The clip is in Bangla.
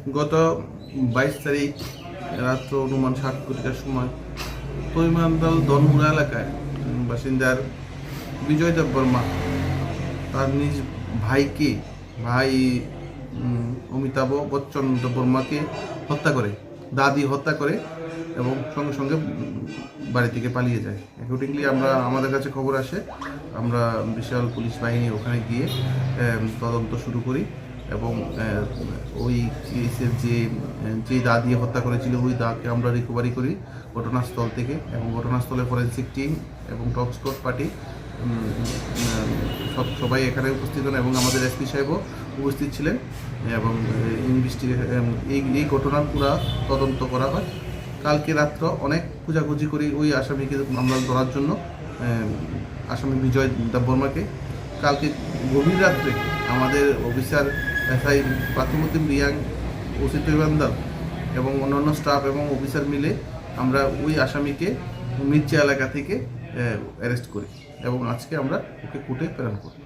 গত 22 তারিখ রাত্র অনুমান 7 কোটিটার সময় তৈমান্দাল দনমুড়া এলাকায় বাসিন্দার বিজয় দেববর্মা তার নিজ ভাই অমিতাভ বচ্চন দেববর্মাকে হত্যা করে, দাদি হত্যা করে এবং সঙ্গে সঙ্গে বাড়ি থেকে পালিয়ে যায়। অ্যাকর্ডিংলি আমাদের কাছে খবর আসে, আমরা বিশাল পুলিশ বাহিনী ওখানে গিয়ে তদন্ত শুরু করি এবং ওই কেসের যে দা দিয়ে হত্যা করেছিল ওই দাকে আমরা রিকভারি করি ঘটনাস্থল থেকে, এবং ঘটনাস্থলে ফরেন্সিক টিম এবং ডগ স্কোয়াড পার্টি সবাই এখানে উপস্থিত হন এবং আমাদের এসপি সাহেবও উপস্থিত ছিলেন এবং এই ঘটনার পুরা তদন্ত করা হয়। কালকে রাত্র অনেক খোঁজাখুঁজি করি ওই আসামিকে আমরা ধরার জন্য, আসামি বিজয় দেববর্মাকে। কালকে গভীর রাত্রে আমাদের অফিসার এসআই পাথরুদ্দিন রিয়াং, ওসি তৈবান্দাল এবং অন্যান্য স্টাফ এবং অফিসার মিলে আমরা ওই আসামিকে মির্জা এলাকা থেকে অ্যারেস্ট করি এবং আজকে আমরা ওকে কোর্টে প্রেরণ করি।